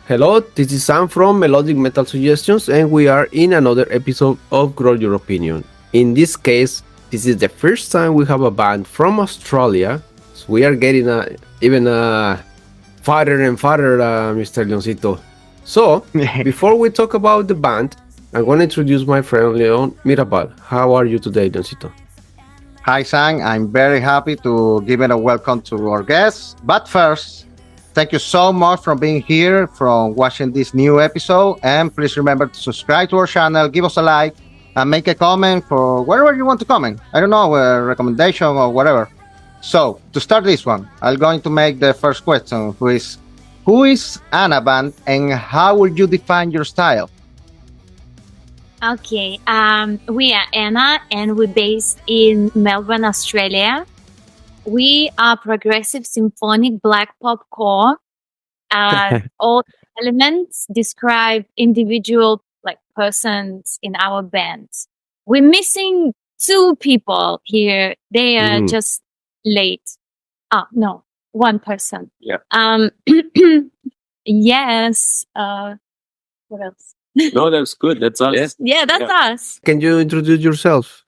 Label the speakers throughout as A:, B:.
A: Hello, this is Sam from Melodic Metal Suggestions, and we are in another episode of Grow Your Opinion. In this case, this is the first time we have a band from Australia, so we are getting even farther and farther, Mr. Leoncito. So, before we talk about the band, I'm going to introduce my friend Leon Mirabal. How are you today, Leoncito?
B: Hi, Sang. I'm very happy to give it a welcome to our guests. But first, thank you so much for being here, for watching this new episode. And please remember to subscribe to our channel, give us a like, and make a comment for wherever you want to comment. I don't know, a recommendation or whatever. So, to start this one, I'm going to make the first question, who is Anna Band and how would you define your style?
C: Okay, we are Anna and we're based in Melbourne, Australia. We are progressive symphonic black pop core. All elements describe individual persons in our band. We're missing 2 people here. They are just late. Oh, no, 1 person.
D: Yeah.
C: Yes. What else?
D: No, that's good. That's us.
C: Yeah, that's us.
A: Can you introduce yourself?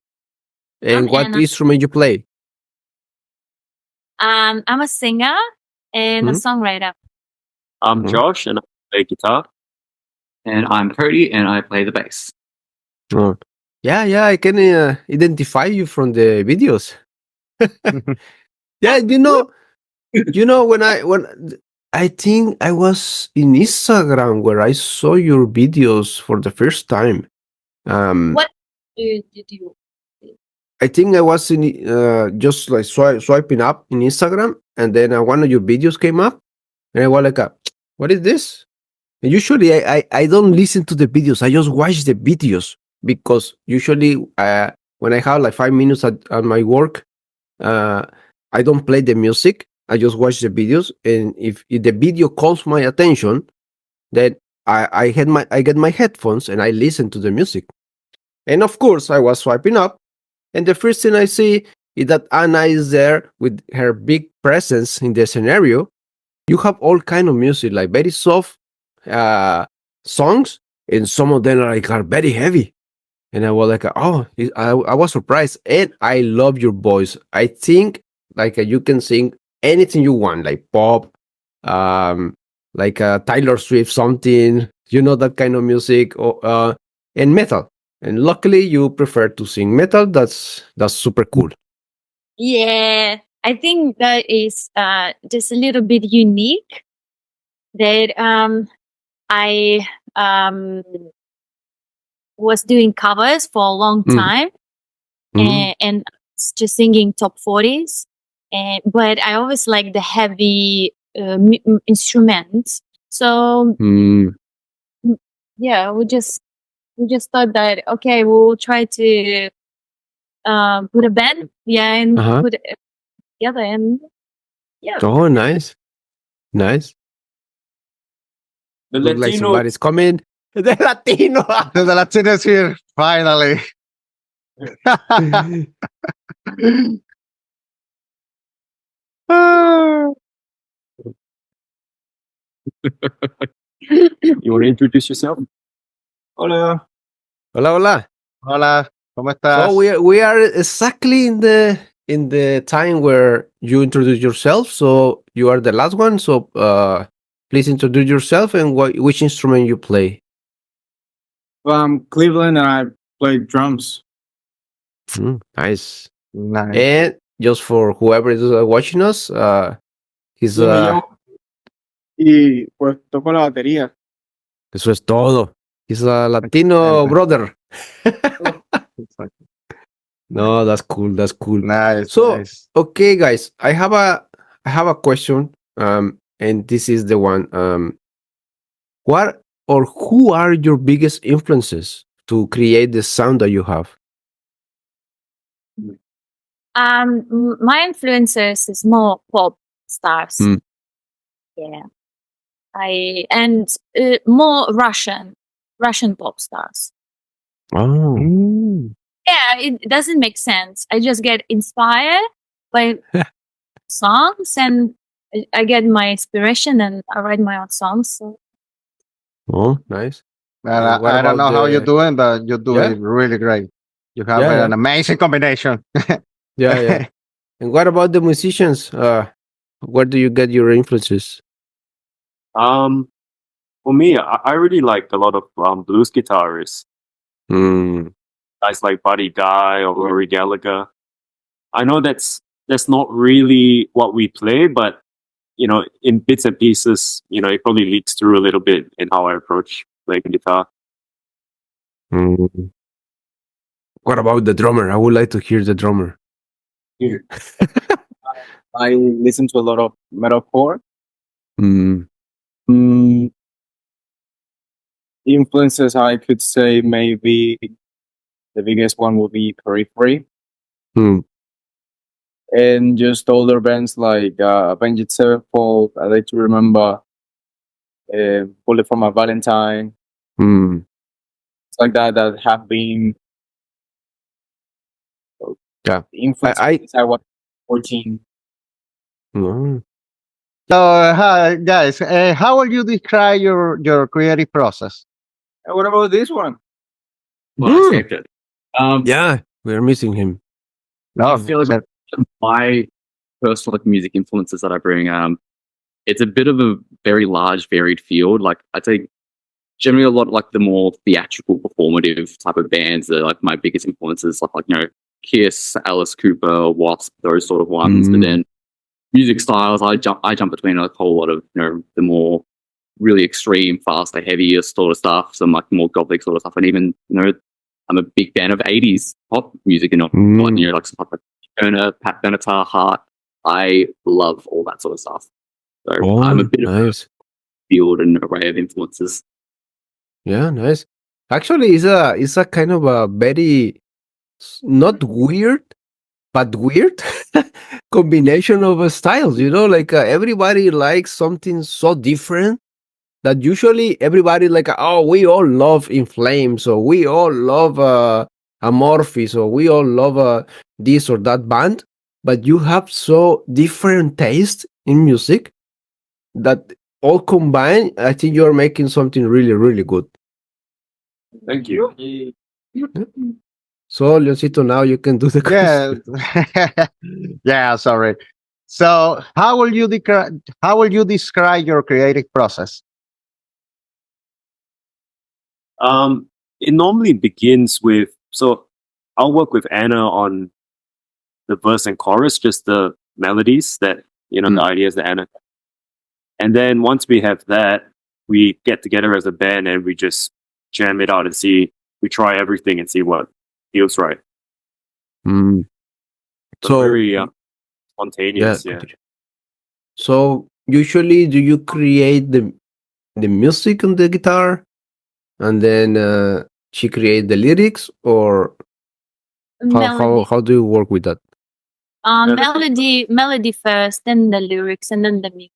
A: And
C: I'm
A: what
C: Anna.
A: instrument you play?
C: I'm a singer and a songwriter.
D: I'm Josh and I play guitar.
E: And I'm Cody, and I play the bass.
A: Oh. Yeah, I can identify you from the videos. Yeah, you know when I think I was in Instagram where I saw your videos for the first time.
C: What did you?
A: I think I was in just like swiping up in Instagram, and then one of your videos came up, and I was like, "What is this?" And usually I don't listen to the videos. I just watch the videos because usually when I have like 5 minutes at my work, I don't play the music. I just watch the videos, and if the video calls my attention, then I get my headphones and I listen to the music. And of course, I was swiping up, and the first thing I see is that Anna is there with her big presence in the scenario. You have all kind of music, like very soft songs, and some of them are very heavy. And I was like, I was surprised, and I love your voice. I think you can sing anything you want, like pop, Taylor Swift, something, that kind of music, or and metal. And luckily, you prefer to sing metal. That's super cool.
C: Yeah, I think that is just a little bit unique. That I was doing covers for a long time, and just singing top 40s. But I always like the heavy instruments. So yeah, we just thought that okay, we'll try to put a band, and put it together, and
A: Oh, nice.
D: The
A: Looks like
D: Latino.
A: somebody's coming. The Latino.
B: The Latino is here, finally.
D: You want to introduce yourself?
A: Hola.
B: Hola, ¿cómo estás?
A: So we are exactly in the time where you introduce yourself. So you are the last one. So please introduce yourself and which instrument you play.
F: Well, I'm Cleveland and I play drums.
A: Nice.
B: Nice.
A: And just for whoever is watching us, he's
F: Y pues toco la batería.
A: eso es todo. He's a Latino brother. No, that's cool. That's cool.
B: Nice,
A: So,
B: nice.
A: okay, guys, I have a question. And this is the one. What or who are your biggest influences to create the sound that you have?
C: My influences is more pop stars.
A: Mm.
C: Yeah, more Russian pop stars.
A: Oh,
C: Yeah, it doesn't make sense. I just get inspired by songs, and I get my inspiration, and I write my own songs. So
A: oh, nice.
B: And
A: And what
B: I don't
A: about
B: know how you're
A: the?
B: doing, but you're doing
A: Yeah,
B: it really great. You have
A: yeah, yeah,
B: an amazing combination.
A: yeah, yeah. And what about the musicians? Where do you get your influences?
D: For me, I really like a lot of blues guitarists,
A: Mm,
D: guys like Buddy Guy or Rory Gallagher. I know that's not really what we play, but in bits and pieces, it probably leaks through a little bit in how I approach playing guitar.
A: mm. What about the drummer? I would like to hear the drummer.
F: Here. I listen to a lot of metalcore.
A: Mm,
F: Mm, influences, I could say maybe the biggest one will be Periphery,
A: mm,
F: and just older bands like Avenged Sevenfold. I like to remember Bullet for My Valentine,
A: mm.
F: it's like that have been
A: Yeah,
F: influences
A: I,
F: since I was 14.
A: mm.
B: So, hi guys, how will you describe your creative process?
F: And what about this one?
E: Well, I escaped it.
A: Yeah, we're missing him.
B: No,
E: I feel like my personal music influences that I bring, it's a bit of a very large, varied field. Like I'd say, generally a lot like the more theatrical, performative type of bands are like my biggest influences. Like Kiss, Alice Cooper, Wasp, those sort of ones. But then music styles, I jump between a whole lot of the more really extreme, faster, heavier sort of stuff. Some like more gothic sort of stuff, and even I'm a big fan of 80s pop music and like stuff like Turner, Pat Benatar, Hart. I love all that sort of stuff. So I'm a bit of a
A: Nice.
E: field and array of influences.
A: Yeah, nice. Actually, it's a kind of a very not weird, but weird combination of styles. Like everybody likes something so different that usually everybody like, oh, we all love In Flames, or we all love Amorphis, or we all love this or that band, but you have so different taste in music that all combined, I think you're making something really, really good.
D: Thank you.
A: So, Leoncito, now you can do the question.
B: yeah, yeah. Sorry. So, how will you describe your creative process?
D: It normally begins with, so I'll work with Anna on the verse and chorus, just the melodies that the ideas that Anna. And then once we have that, we get together as a band and we just jam it out and we try everything and see what feels right.
A: Mm.
D: So very spontaneous. Yeah.
A: So usually, do you create the music on the guitar, and then she create the lyrics, or how do you work with that?
C: Melody first, then the lyrics, and then the music.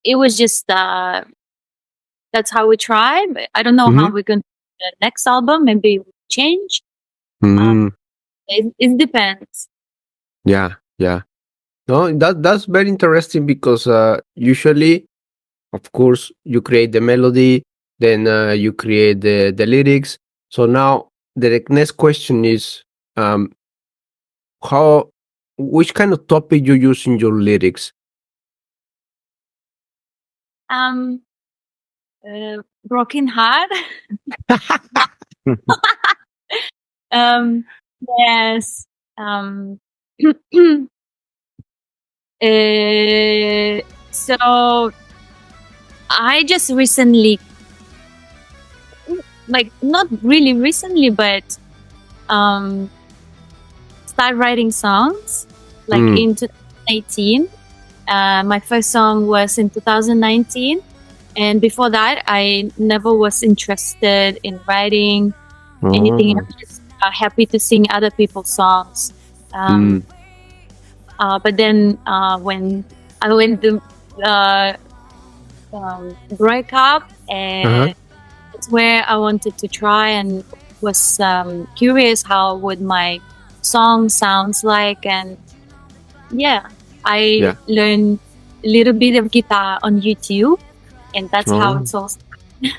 C: It was just that's how we try. But I don't know how we're going to do the next album. Maybe we'll change. It depends.
A: Yeah. No, that's very interesting because usually, of course, you create the melody, then you create the lyrics. So now the next question is, which kind of topic you use in your lyrics?
C: Broken heart. Yes. So I just recently like not really recently, but start writing songs like in 2018. My first song was in 2019, and before that, I never was interested in writing anything. I'm just happy to sing other people's songs. But then when I went to break up, and that's where I wanted to try and was curious how would my song sounds like, and I learned a little bit of guitar on YouTube, and that's how it's all started.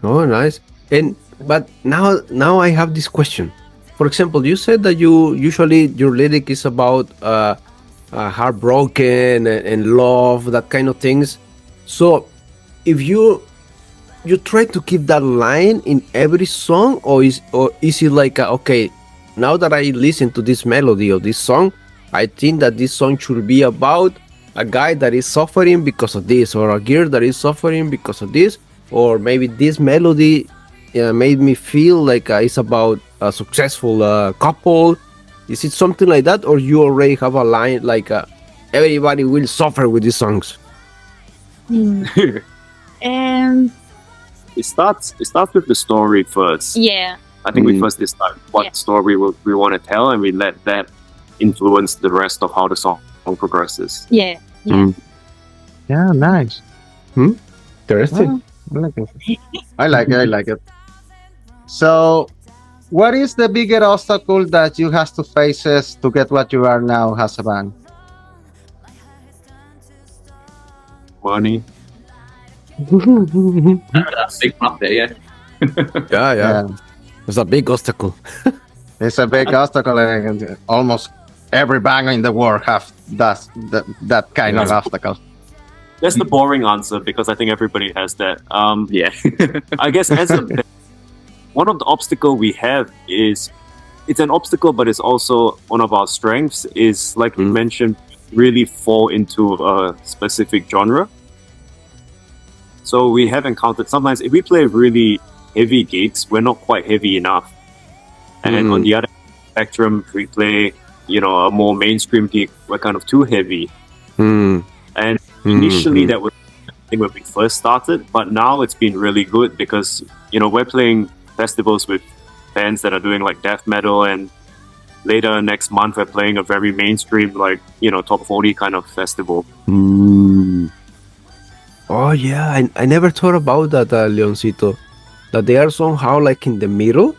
A: Oh, nice. And but now I have this question. For example, you said that you usually your lyric is about heartbroken and love, that kind of things. So if you try to keep that line in every song, or is it like okay, now that I listen to this melody of this song, I think that this song should be about a guy that is suffering because of this, or a girl that is suffering because of this, or maybe this melody made me feel like it's about a successful couple. Is it something like that, or you already have a line like everybody will suffer with these songs?
D: It starts with the story first.
C: Yeah.
D: I think we first decide what story we want to tell, and we let that influence the rest of how the song progresses.
C: Yeah.
B: Yeah, nice.
A: Interesting.
B: I like it. So, what is the bigger obstacle that you have to face to get what you are now as a band?
D: Money.
E: That's a big up there, yeah.
A: Yeah. It's a big obstacle.
B: It's a big obstacle, and almost every band in the world have that kind of obstacle.
D: That's the boring answer, because I think everybody has that.
E: Yeah.
D: I guess one of the obstacle we have is, it's an obstacle, but it's also one of our strengths, is like you mentioned, really fall into a specific genre. So we have encountered sometimes if we play really heavy gigs, we're not quite heavy enough. And on the other spectrum, if we play, a more mainstream gig, we're kind of too heavy. And initially that was I think when we first started, but now it's been really good because, we're playing festivals with bands that are doing like death metal, and later next month we're playing a very mainstream, like, top 40 kind of festival.
A: Oh yeah, I never thought about that, Leoncito. That they are somehow like in the middle.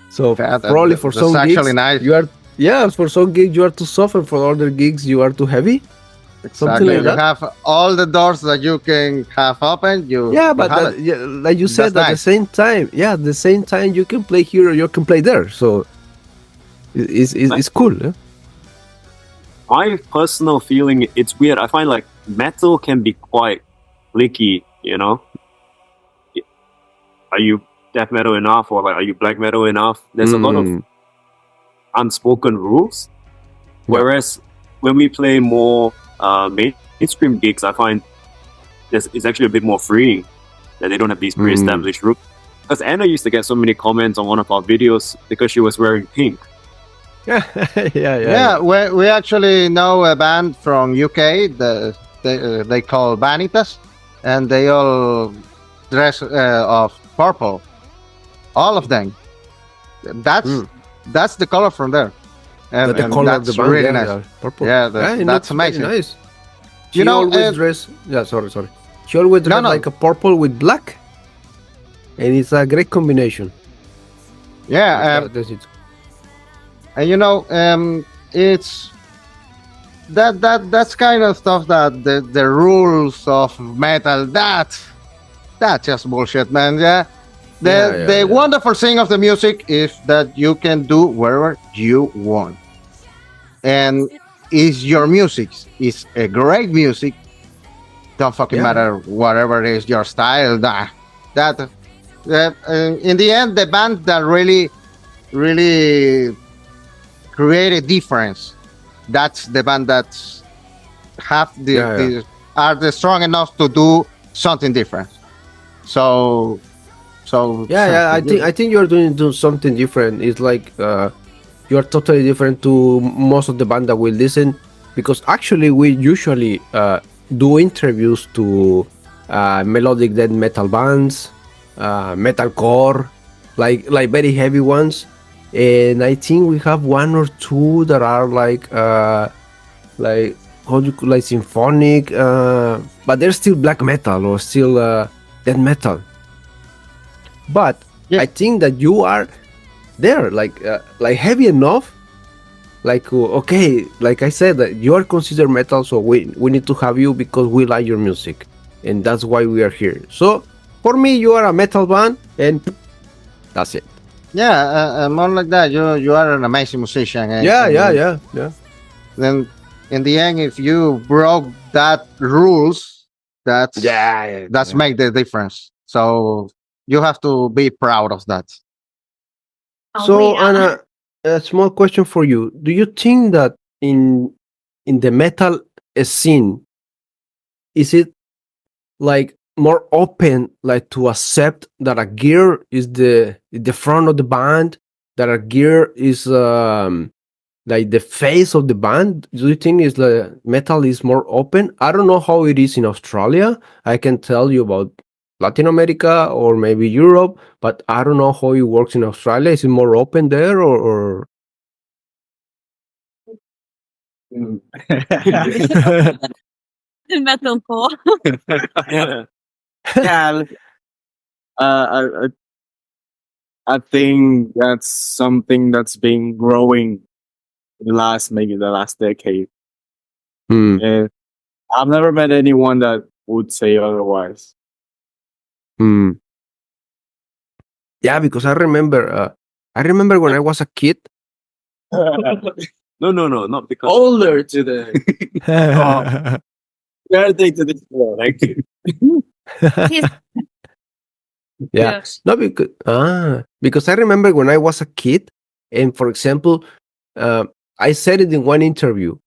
A: So probably for some gigs,
B: nice.
A: you are for some gigs you are too soft, and for other gigs you are too heavy.
B: Exactly.
A: Like
B: you
A: that.
B: have all the doors that you can have open.
A: But like you said,
B: That's
A: at the same time, you can play here or you can play there. So it's cool. Yeah?
D: My personal feeling, it's weird. I find like metal can be quite cliquey, Are you death metal enough, or like are you black metal enough? There's a lot of unspoken rules. Whereas when we play more mainstream gigs, I find it's actually a bit more freeing, that they don't have these pre-established rules. Because Anna used to get so many comments on one of our videos because she was wearing pink.
B: Yeah. We actually know a band from UK. They call Vanitas, and they all dress of purple. All of them. That's the color from there, and that's really nice.
A: Purple.
B: Yeah, that's amazing.
A: Nice. She always dress. Yeah, sorry. She always dress like a purple with black, and it's a great combination.
B: Yeah,
A: that's it.
B: And it's that's kind of stuff that the rules of metal that's just bullshit, man. Yeah. The wonderful thing of the music is that you can do whatever you want, and is your music is a great music. Don't fucking matter whatever is your style. That in the end, the band that really create a difference, that's the band that have are the strong enough to do something different. So So
A: Yeah, I think you're doing something different. It's like you're totally different to most of the band that we listen, because actually we usually do interviews to melodic death metal bands, metalcore, like very heavy ones, and I think we have one or two that are like how do you like symphonic, but they're still black metal or still death metal. But
B: Yeah.
A: I think that you are there, like heavy enough. Like okay, like I said, that you are considered metal, so we need to have you because we like your music, and that's why we are here. So for me, you are a metal band, and that's it.
B: Yeah, more like that. You are an amazing musician.
A: Yeah.
B: Then in the end, if you broke that rules, that's
A: Yeah.
B: make the difference. So you have to be proud of that.
C: Oh,
A: So
C: yeah.
A: Anna, a small question for you: do you think that in the metal scene, is it like more open, like to accept that a gear is the front of the band, that a gear is like the face of the band? Do you think is the metal is more open? I don't know how it is in Australia. I can tell you about Latin America or maybe Europe, but I don't know how it works in Australia. Is it more open there, or
C: Metalcore.
F: Yeah, I I think that's something that's been growing in the last decade.
A: Hmm.
F: And I've never met anyone that would say otherwise.
A: Hmm. Yeah, because I remember when I was a kid.
D: No, not because.
F: Older to the birthday to this world. Like,
C: He's
A: Yeah,
C: good.
A: no, because I remember when I was a kid, and for example, I said it in one interview.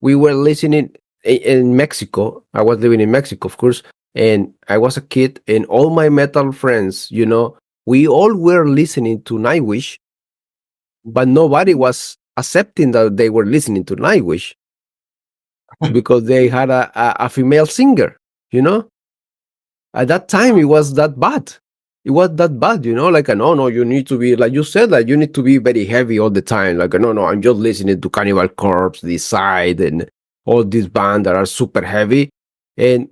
A: We were listening in Mexico. I was living in Mexico, of course, and I was a kid, and all my metal friends, we all were listening to Nightwish, but nobody was accepting that they were listening to Nightwish because they had a female singer, you know. At that time, it was that bad. It was that bad, like, no, you need to be, like you said, like, you need to be very heavy all the time. Like, no, I'm just listening to Cannibal Corpse, this side, and all these bands that are super heavy. And,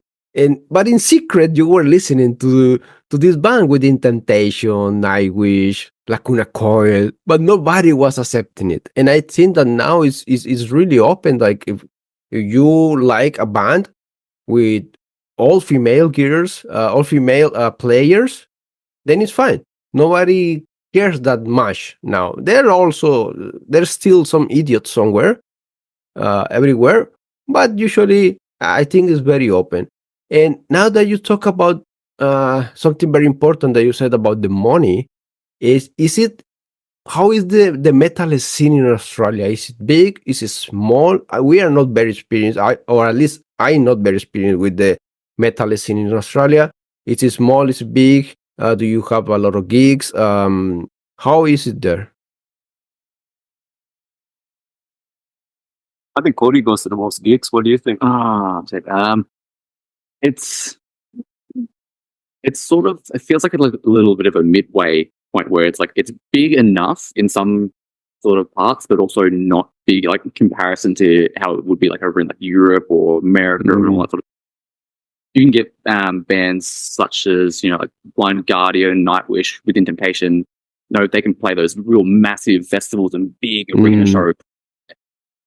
A: but in secret, you were listening to this band with Temptation, Nightwish, Lacuna Coil, but nobody was accepting it. And I think that now is really open. Like, if you like a band with all female gears, all female players, then it's fine. Nobody cares that much now. There's still some idiots somewhere, everywhere, but usually I think it's very open. And now that you talk about something very important that you said about the money, is it how is the metal scene in Australia? Is it big? Is it small? We are not very experienced, or at least I'm not very experienced with the metal scene in Australia. Is it small? Is it big? Do you have a lot of gigs? How is it there?
D: I think Cody goes to the most gigs. What do you think?
E: It's sort of, it feels like a little bit of a midway point where it's like it's big enough in some sort of parts, but also not big, like in comparison to how it would be like over in like Europe or America and all that sort of. You can get bands such as like Blind Guardian, Nightwish, with Temptation. They can play those real massive festivals and big arena shows,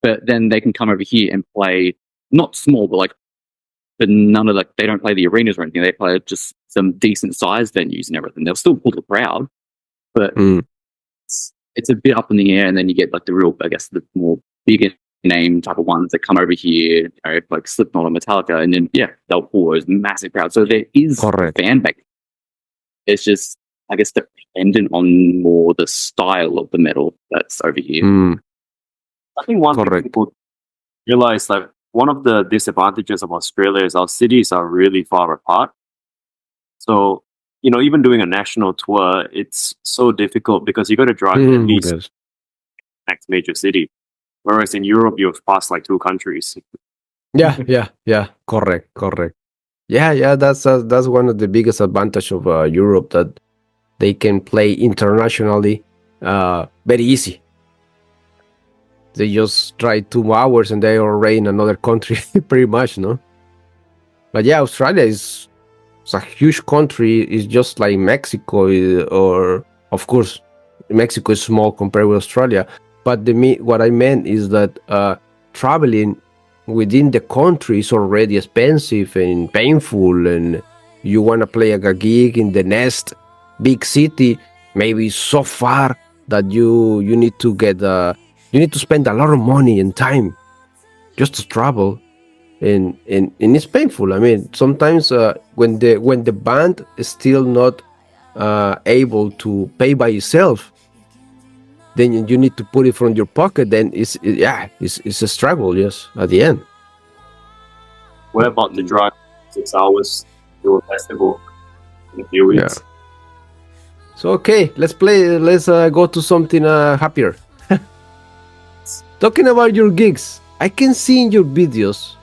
E: but then they can come over here and play not small, but none of they don't play the arenas or anything. They play just some decent sized venues and everything. They'll still pull the crowd, but it's a bit up in the air. And then you get like the real, I guess, the more bigger name type of ones that come over here, like Slipknot or Metallica, and then they'll pull those massive crowds. So there is a fan base. It's just, I guess, dependent on more the style of the metal that's over here.
D: I think one thing people realize, like, one of the disadvantages of Australia is our cities are really far apart. So even doing a national tour, it's so difficult because you got to drive at least
A: Yes.
D: next major city. Whereas in Europe, you've passed like 2 countries.
A: Yeah. Correct. Yeah. That's one of the biggest advantage of Europe, that they can play internationally very easy. They just try 2 hours and they are already in another country, pretty much, no? But yeah, Australia is it's a huge country. It's just like Mexico, or of course, Mexico is small compared with Australia. But what I meant is that traveling within the country is already expensive and painful, and you want to play a gig in the next big city, maybe so far that you need to you need to spend a lot of money and time just to travel, and it's painful. I mean, sometimes when the band is still not able to pay by itself, then you need to put it from your pocket. Then it's a struggle. Yes, at the end.
D: We're about to drive 6 hours to a festival in a few weeks.
A: So okay, let's go to something happier. Talking about your gigs, I can see in your videos.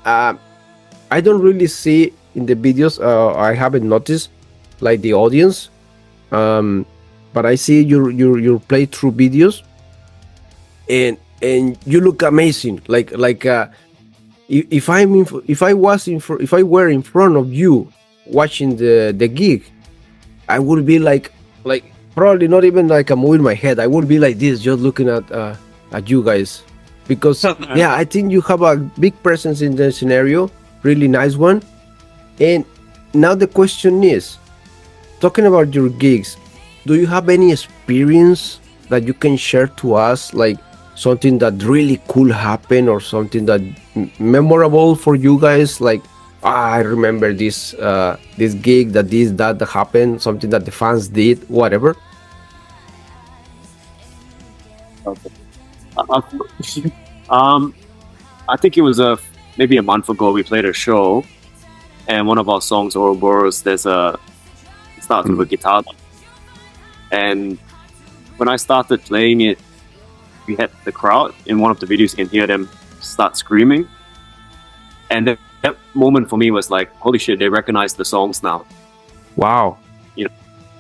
A: I don't really see in the videos. I haven't noticed like the audience, but I see your playthrough videos, and you look amazing. If I were in front of you watching the gig, I would be like probably not even like I'm moving my head. I would be like this, just looking at you guys, because yeah, I think you have a big presence in the scenario, really nice one. And now the question is, talking about your gigs, do you have any experience that you can share to us, like something that really cool happened, or something that memorable for you guys, like I remember this gig, that happened, something that the fans did, whatever?
D: I think it was maybe a month ago. We played a show, and one of our songs, Ouroboros, it starts with a guitar, and when I started playing it, we had the crowd. In one of the videos, you can hear them start screaming, and that moment for me was like, holy shit, they recognize the songs now.
A: Wow.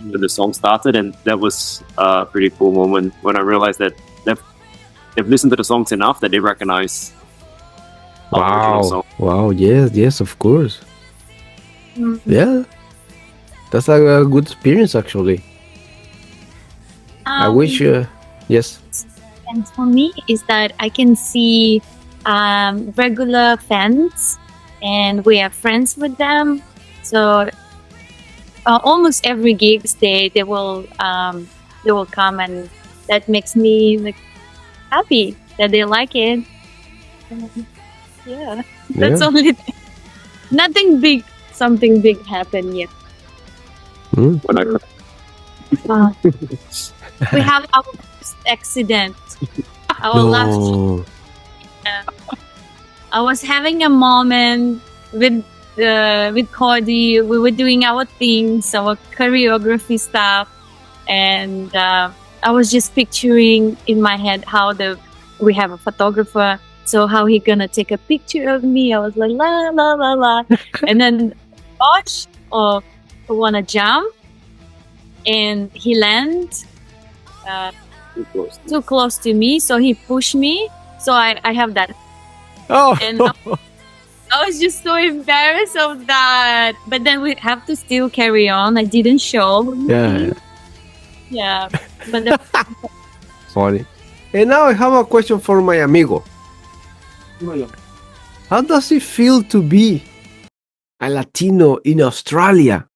D: The song started, and that was a pretty cool moment when I realized that they've listened to the songs enough that they recognize our original song.
A: Wow. Yes, of course.
C: Mm-hmm.
A: Yeah, that's a good experience, actually. I wish yes.
C: And for me is that I can see regular fans, and we are friends with them. So almost every gigs they will come, and that makes me like happy that they like it. Yeah, that's only thing. Nothing big. Something big happened yet.
A: Mm.
D: When
C: We have our first accident. Our last. I was having a moment with Cody. We were doing our things, our choreography stuff, and I was just picturing in my head how we have a photographer. So how he gonna take a picture of me? I was like la la la la, and then Josh wanna jump, and he landed too close to me, so he pushed me. So I have that.
A: Oh.
C: And I was just so embarrassed of that. But then we have to still carry on. I didn't show. Yeah. But
A: Funny. And now I have a question for my amigo. How does it feel to be a Latino in Australia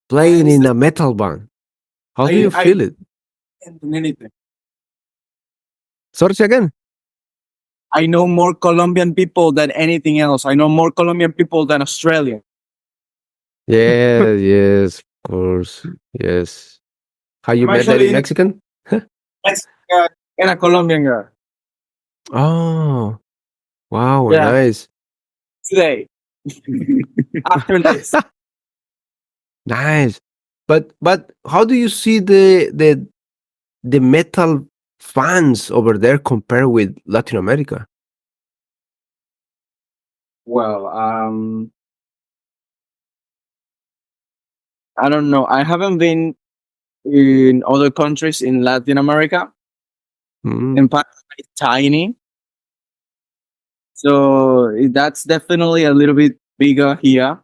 A: playing in a metal band? How do you feel it?
F: Anything.
A: Sorry, say again.
F: I know more Colombian people than anything else. I know more Colombian people than Australian.
A: Yeah, yes, of course. Yes. How you
F: I'm
A: met that
F: actually-
A: Mexican?
F: And a Colombian girl.
A: Oh. Wow,
F: Yeah.
A: nice.
F: Today. After this.
A: Nice. But how do you see the metal fans over there compared with Latin America?
F: Well, I don't know. I haven't been in other countries in Latin America.
A: Mm,
F: In fact, it's tiny, so that's definitely a little bit bigger here.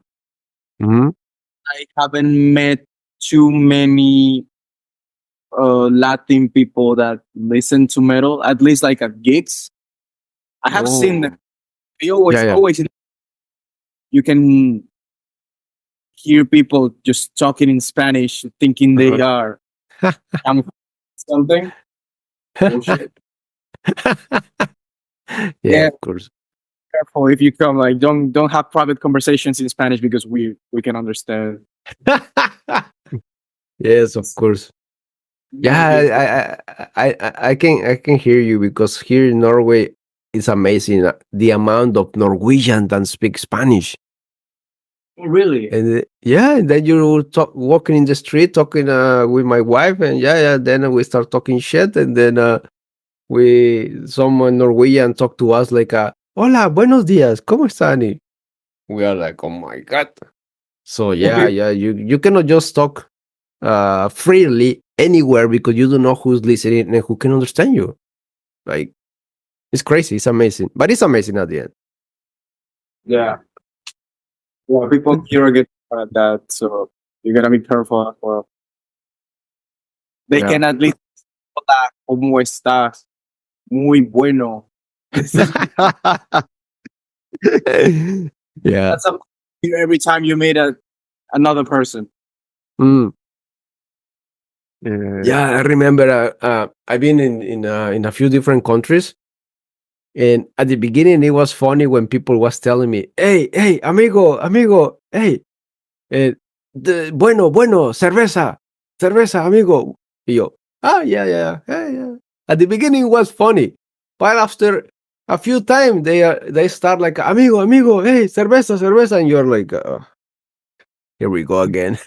A: mhm.
F: I haven't met too many Latin people that listen to metal, at least like at gigs. I have seen them.
A: Oh,
F: They always,
A: yeah, yeah.
F: always, you can hear people just talking in Spanish, thinking they are um, something. Bullshit.
A: Yeah,
F: Yeah,
A: of course.
F: careful if you come. Like, don't have private conversations in Spanish because we can understand.
A: Yes, of course. Yeah, I can hear you because here in Norway it's amazing the amount of Norwegian that speak Spanish.
F: Really?
A: And yeah, and then you talk walking in the street talking with my wife, and yeah, then we start talking shit, and then we someone Norwegian talk to us like hola, buenos días, ¿cómo están? Y we are like, oh my god. So yeah, you cannot just talk freely anywhere because you don't know who's listening and who can understand you. Like it's crazy, it's amazing, but it's amazing at the end.
F: Yeah. Yeah, people here get at that, so you gotta be careful as well. They
A: Yeah.
F: can at least hola, ¿cómo estás? Muy bueno.
A: Yeah.
F: That's something you hear every time you meet another person.
A: Mm.
F: Yeah.
A: Yeah, I remember. I've been in a few different countries, and at the beginning, it was funny when people was telling me, "Hey, amigo, hey, bueno, cerveza, amigo." Y yo, yeah. At the beginning, it was funny, but after a few times, they start like, amigo, hey, cerveza, and you're like, here we go again.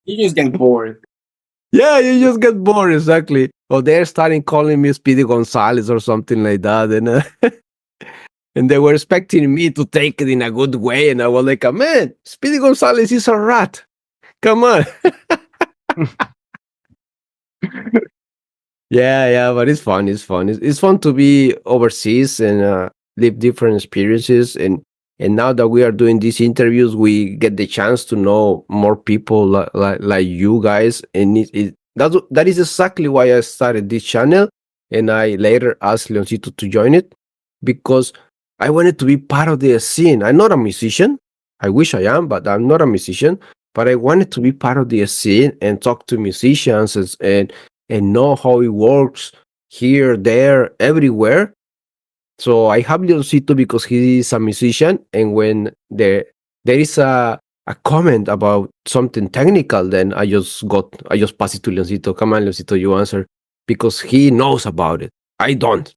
F: You just get bored.
A: Yeah, you just get bored, exactly. Or they're starting calling me Speedy Gonzalez or something like that, and and they were expecting me to take it in a good way, and I was like, man, Speedy Gonzalez is a rat. Come on. Yeah, but it's fun. It's fun. It's fun to be overseas and live different experiences. And now that we are doing these interviews, we get the chance to know more people like you guys. And that is exactly why I started this channel. And I later asked Leoncito to join it because I wanted to be part of the scene. I'm not a musician. I wish I am, but I'm not a musician. But I wanted to be part of the scene and talk to musicians and know how it works here, there, everywhere. So I have Leoncito because he is a musician, and when there is a comment about something technical, then I just pass it to Leoncito. Come on, Leoncito, you answer because he knows about it. I don't.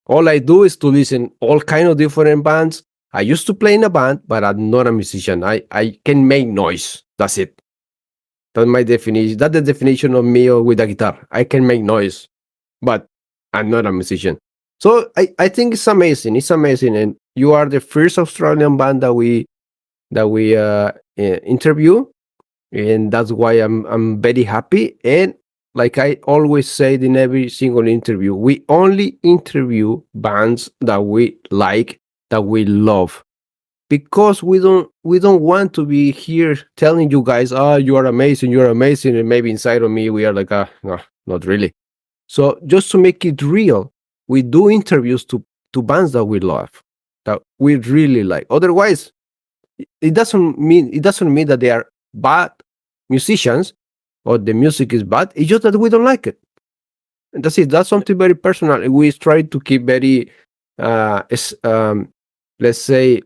A: All I do is to listen all kind of different bands. I used to play in a band, but I'm not a musician. I can make noise. That's it. That's my definition. That's the definition of me with a guitar. I can make noise, but I'm not a musician. So I think it's amazing. It's amazing, and you are the first Australian band that we interview, and that's why I'm very happy. And like I always said in every single interview, we only interview bands that we like, that we love, because we don't want to be here telling you guys, oh, you're amazing, and maybe inside of me we are like, no, not really. So just to make it real, we do interviews to bands that we love, that we really like. Otherwise, it doesn't mean that they are bad musicians or the music is bad. It's just that we don't like it. And that's it. That's something very personal. We try to keep very, let's say,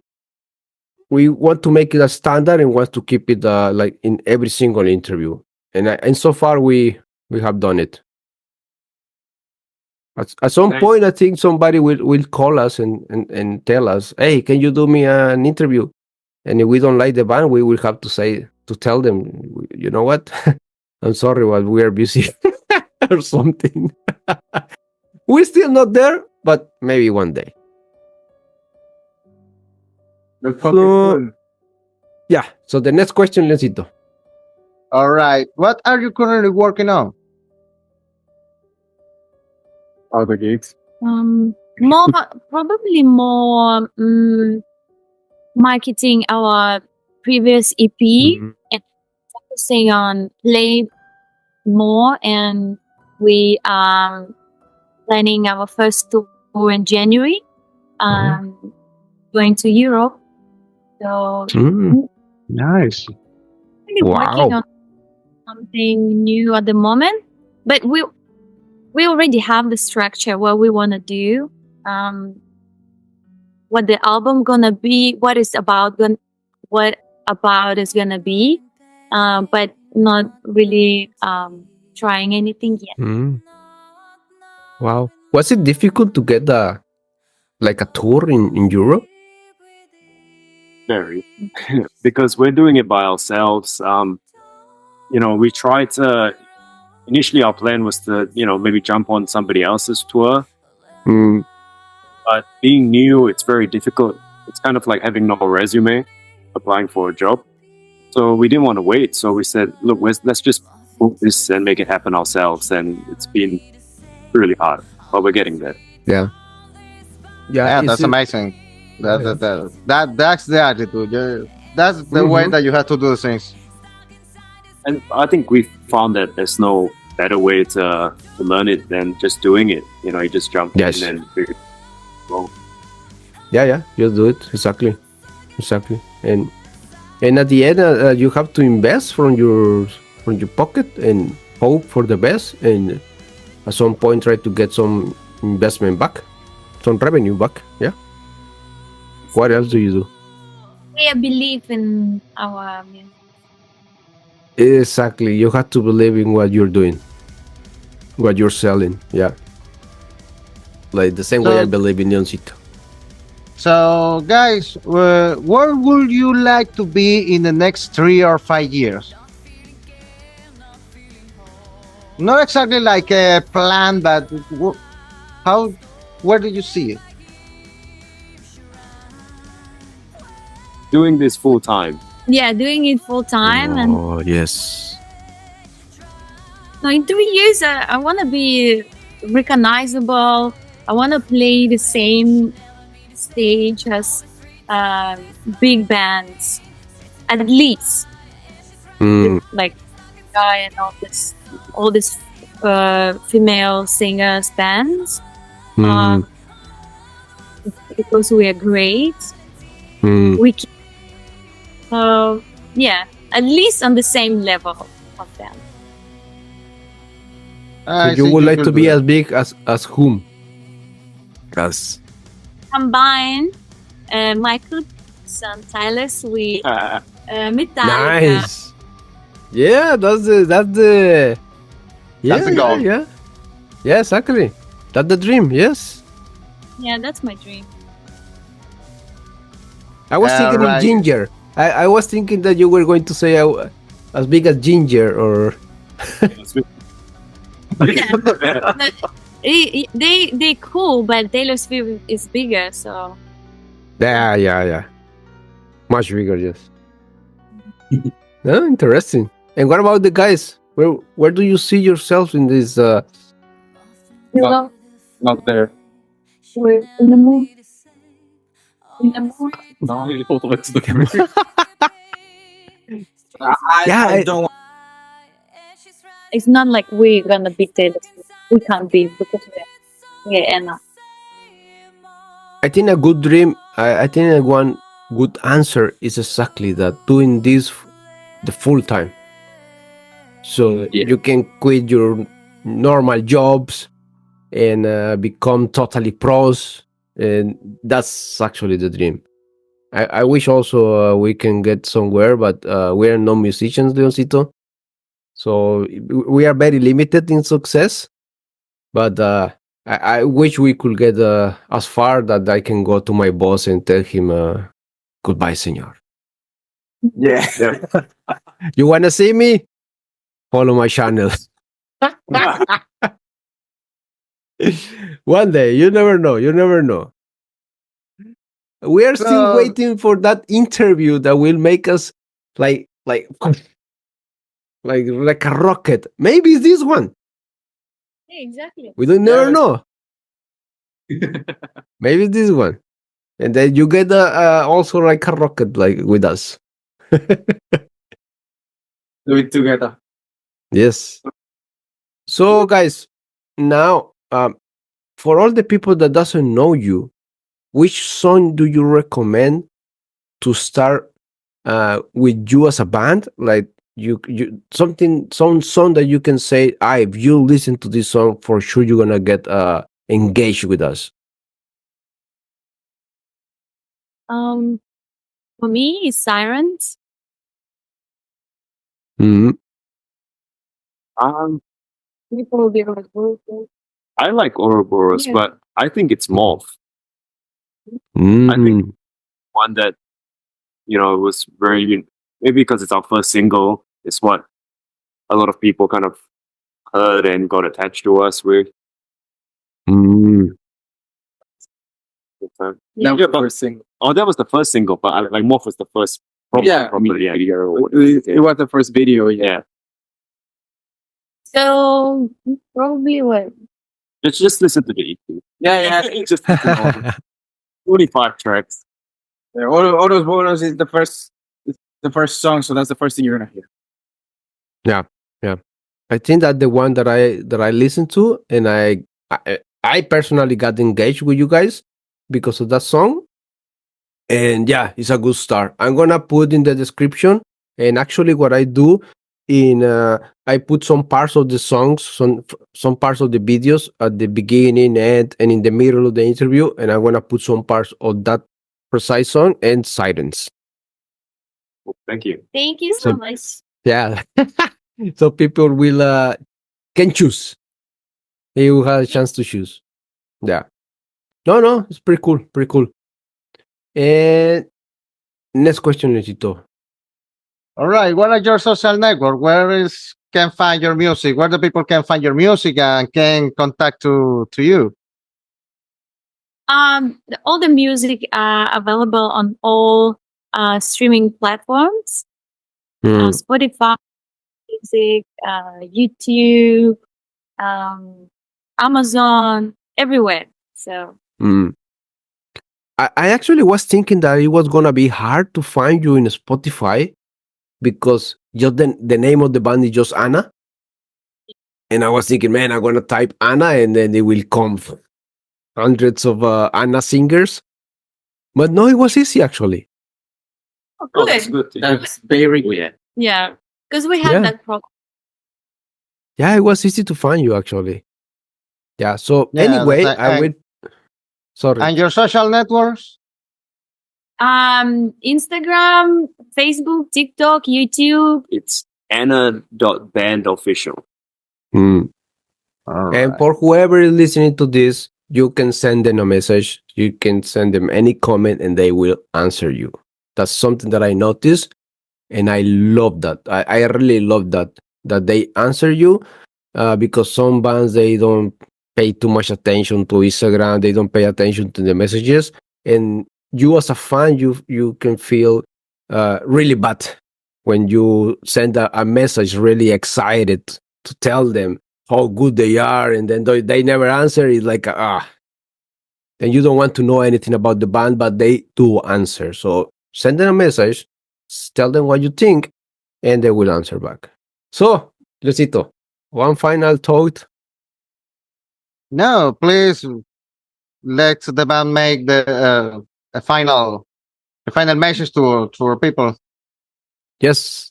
A: we want to make it a standard and want to keep it like in every single interview. And so far we have done it. At some
F: Thanks.
A: point, I think somebody will call us and tell us, hey, can you do me an interview? and if we don't like the band, we will have to tell them, you know what? I'm sorry, but we are busy or something. We're still not there, but maybe one day. So, yeah. So the next question, Lencito.
B: All right. What are you currently working on?
F: All the gigs.
C: More probably more marketing our previous EP
A: Mhm.
C: and focusing on play more, and we are planning our first tour in January. Going to Europe. So
B: Nice.
C: really working
A: Wow.
C: on something new at the moment, but we already have the structure, what we want to do, what the album gonna be, what is about is gonna be, but not really trying anything yet.
A: Wow. Was it difficult to get like a tour in Europe?
D: Very. Because we're doing it by ourselves. We tried to. Initially, our plan was to, maybe jump on somebody else's tour. But being new, it's very difficult. It's kind of like having no resume, applying for a job. So we didn't want to wait. So we said, look, let's just book this and make it happen ourselves. And it's been really hard, but we're getting there.
A: Yeah.
B: Yeah,
A: is
B: that's
A: it-
B: amazing. That's the attitude. That's the way that you have to do things.
D: And I think we found that there's no better way to learn it than just doing it. You just jump
A: Yes.
D: in and figure it out.
A: Yeah, just do it. Exactly. And at the end, you have to invest from your pocket and hope for the best, and at some point try to get some investment back, some revenue back. Yeah. What else do you do?
C: We believe in our music.
A: Exactly. You have to believe in what you're doing, what you're selling. Yeah. Like the same way I
B: So-
A: believe in Leoncito.
B: So, guys, where would you like to be in the next 3 or 5 years? Not exactly like a plan, but where do you see it?
D: Doing this full time.
C: Yeah, doing it full time, and
A: Oh yes.
C: in 3 years, I want to be recognizable. I want to play the same stage as big bands, at least. Like Guy and all this female singers bands, because we are great. We can, at least on the same level of them.
A: So you would like to be as big as whom? As
C: Combine Michael Jackson, Tyler Swift, Metallica.
A: nice. Yeah, that's the yeah,
B: That's the goal.
A: Yeah, exactly. That's the dream. Yes.
C: Yeah, that's my dream.
A: I was thinking
B: Right.
A: of Ginger. I was thinking that you were going to say as big as Ginger or
C: They cool, but Taylor Swift is bigger, so
A: yeah. Much bigger, yes. Oh, interesting. And what about the guys? Where do you see yourself in this?
C: you know,
F: Not there.
C: we're in the mood. In the mood.
E: All the way to the camera.
A: Yeah,
F: don't.
C: It's not like we're gonna be Taylor Swift. We can't be because we're Anna.
A: I think a good dream. I think that one good answer is exactly that: doing this the full time. So
E: Yeah.
A: you can quit your normal jobs and become totally pros, and that's actually the dream. I wish also we can get somewhere, but we are no musicians, Leoncito. So we are very limited in success. But I wish we could get as far that I can go to my boss and tell him, goodbye, senor.
F: Yeah.
D: Yeah.
A: You wanna see me? Follow my channel. One day, you never know. You never know. We are still
B: So,
A: waiting for that interview that will make us like like a rocket. Maybe it's this one.
C: Yeah, exactly.
A: We don't never
F: Yes.
A: know. Maybe it's this one, and then you get also like a rocket like with us.
F: Do it together.
A: Yes. So guys, now for all the people that doesn't know you, which song do you recommend to start with you as a band? Like you some song that you can say, if you listen to this song, for sure you're gonna get engaged with us.
C: For me, it's Sirens.
A: Mhm.
D: Um,
C: People will be like, "Oh, oh."
D: I like Ouroboros,
C: Yeah.
D: but I think it's Morph. I think
A: Mhm.
D: one that was very, maybe because it's our first single. It's what a lot of people kind of heard and got attached to us with.
A: Mhm.
D: So,
F: That was the first single.
D: oh, that was the first single, but like Morph was the first.
F: Yeah.
D: Probably, yeah. Video or
F: It was the first video. Yeah.
D: yeah.
C: So probably what?
D: Just listen to the EP.
F: Yeah. Yeah.
D: It's just listen to all the 25 tracks.
F: Yeah, all those bonus is the first song, so that's the first thing you're gonna hear.
A: Yeah. I think that the one that I listened to, and I personally got engaged with you guys because of that song. And yeah, it's a good start. I'm gonna put in the description. And actually, what I do in I put some parts of the songs, some parts of the videos at the beginning, and in the middle of the interview, and I'm gonna put some parts of that precise song and silence.
D: Thank you.
C: Thank you so much.
A: Yeah, so people will can choose. They will have a chance to choose. Yeah. No, it's pretty cool. Pretty cool. And next question, Luisito.
B: all right. What are your social network? Where is can find your music? Where the people can find your music and can contact to you?
C: All the music are available on all streaming platforms: Spotify, music, YouTube, Amazon, everywhere. So
A: Mm. I actually was thinking that it was gonna be hard to find you in Spotify because just the name of the band is just Anna. And I was thinking, man, I'm gonna type Anna and then it will come hundreds of Anna singers. But no, it was easy actually.
D: Oh, that's good.
F: That's very good.
D: Yeah.
C: yeah, because we had
A: Yeah.
C: that problem.
A: Yeah, it was easy to find you actually. Yeah. So
B: Yeah,
A: anyway, I
B: and,
A: will. Sorry.
B: and your social networks?
C: Instagram, Facebook, TikTok, YouTube.
D: It's Anna.bandofficial.
A: Mm.
B: All
A: And
B: right.
A: for whoever is listening to this, you can send them a message. You can send them any comment and they will answer you. That's something that I noticed. And I love that. I really love that they answer you because some bands, they don't pay too much attention to Instagram. They don't pay attention to the messages. And you as a fan, you can feel really bad when you send a message really excited to tell them how good they are, and then they never answer. It's like and you don't want to know anything about the band, but they do answer. So send them a message, tell them what you think, and they will answer back. So, Luisito, one final thought.
B: No, please let the band make a final message to our people.
A: Yes.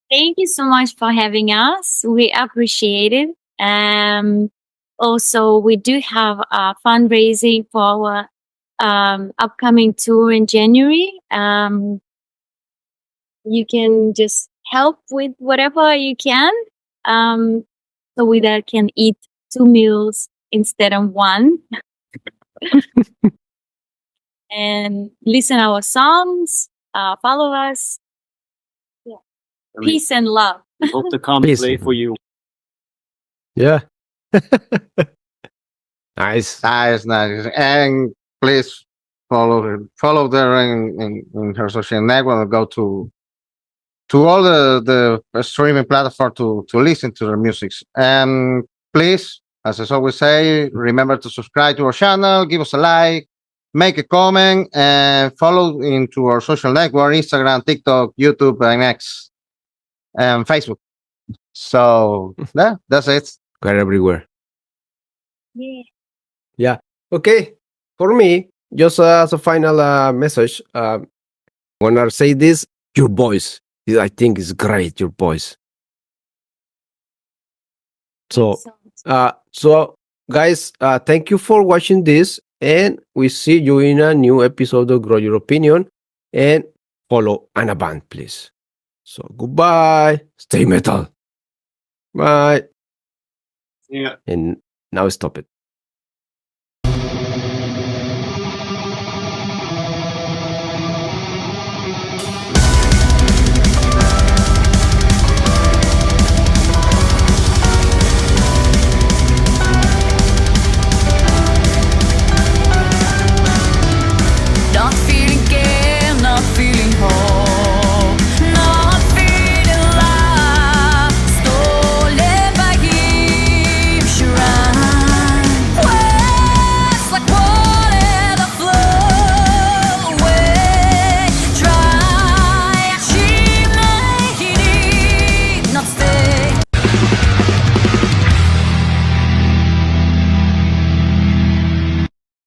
C: Thank you so much for having us. We appreciate it. Also, we do have a fundraising for our upcoming tour in January. You can just help with whatever you can, so we that can eat 2 meals instead of 1. And listen our songs, follow us
D: I mean,
C: Peace and love.
D: we hope to come
A: Peace.
D: play for you.
A: Yeah. Nice.
B: Nice, nice. And please follow her in her social network. Go to all the streaming platform to listen to their music. And please, as I always say, remember to subscribe to our channel, give us a like, make a comment, and follow into our social network: Instagram, TikTok, YouTube, and X, and Facebook. So yeah, that's it.
A: We're everywhere.
C: Yeah.
A: Okay. For me, just as a final message, when I say this, your voice, I think is great. Your voice. So,
C: Excellent.
A: guys, thank you for watching this, and we see you in a new episode of Grow Your Opinion. And follow Anna Band, please. So, goodbye. Stay metal. Bye.
D: Yeah.
A: And now stop it.